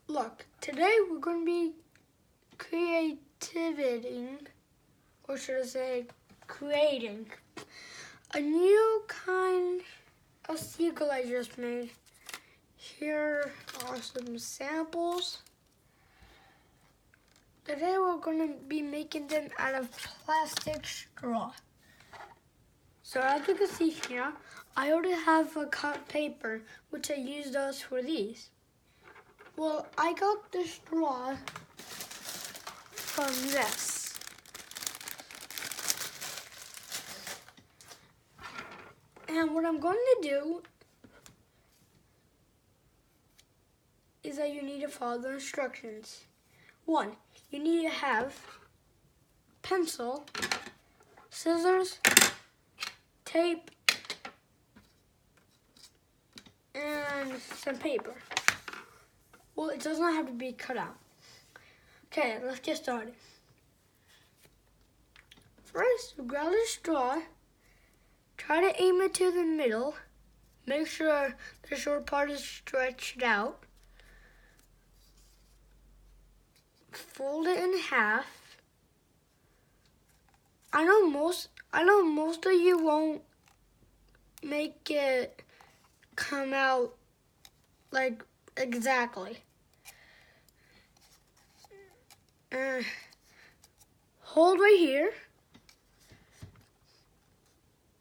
Look, today we're going to be or should I say creating, a new kind of seagull I just made. Here are some samples. Today we're going to be making them out of plastic straw. So as you can see here, I already have a cut paper, which I used those for these. Well, I got the straw from this. And what I'm going to do is that you need to follow the instructions. 1, you need to have pencil, scissors, tape, and some paper. Well, it does not have to be cut out. Okay, let's get started. First, grab the straw, try to aim it to the middle, make sure the short part is stretched out, fold it in half. I know most of you won't make it come out like exactly. Hold right here.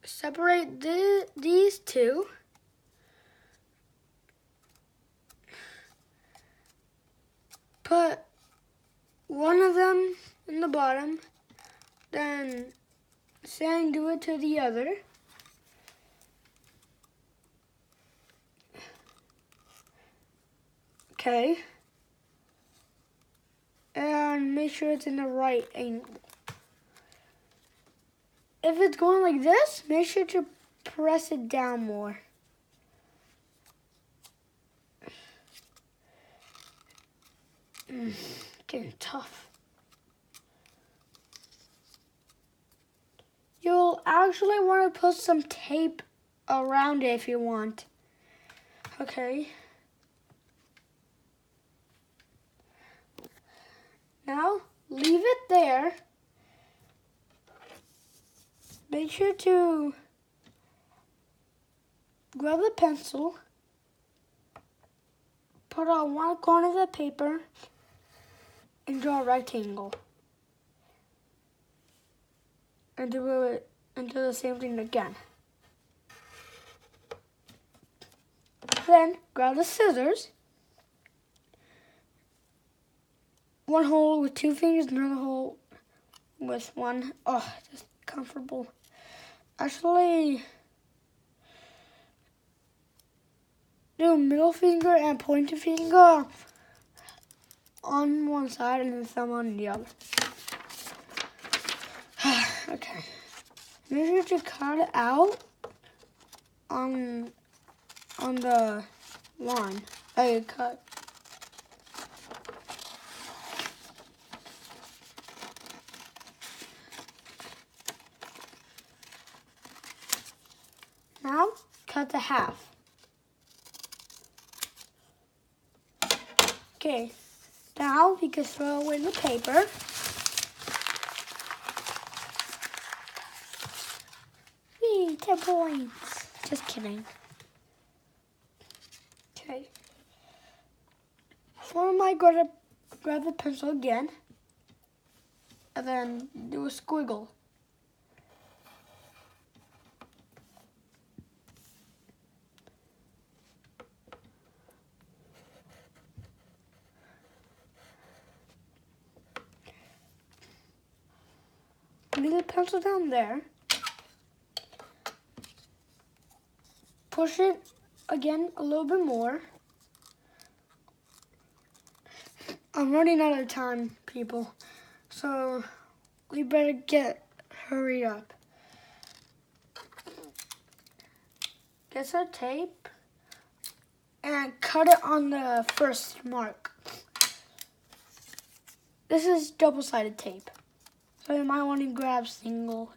Separate these two. Put one of them in the bottom, then do it to the other. Okay. And make sure it's in the right angle. If it's going like this, make sure to press it down more. Getting tough. You'll actually want to put some tape around it if you want. Okay. Now, leave it there. Make sure to grab the pencil, put on one corner of the paper, and draw a rectangle. And do the same thing again. Then, grab the scissors. One hole with 2 fingers, another hole with one. Oh, just comfortable. Actually, do middle finger and pointer finger on one side and then thumb on the other. Okay. Make sure to cut it out on the line that you cut. Now, cut to half. Okay, now we can throw away the paper. Whee, 10 points. Just kidding. Okay. Form I gotta grab the pencil again, and then do a squiggle. Leave the pencil down there. Push it again a little bit more. I'm running out of time, people, so we better hurry up. Get some tape and cut it on the first mark. This is double-sided tape, so you might want to grab single.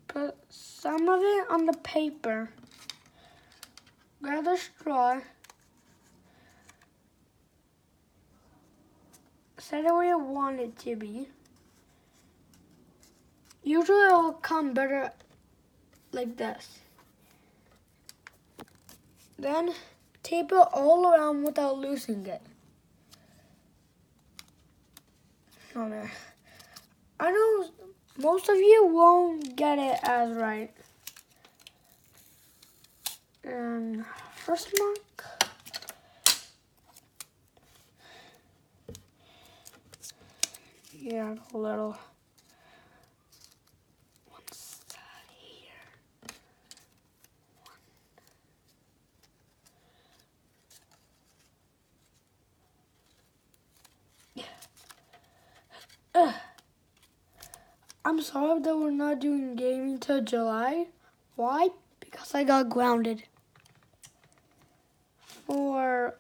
Put some of it on the paper. Grab the straw set it where you want it to be. Usually it will come better like this. Then tape it all around without loosening it. Oh man. I know most of you won't get it as right. And first mark. Yeah, a little one side here. I'm sorry that we're not doing gaming till July. Why? Because I got grounded for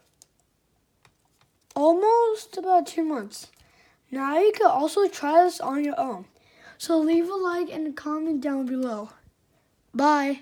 almost about 2 months. Now you can also try this on your own. So leave a like and a comment down below. Bye.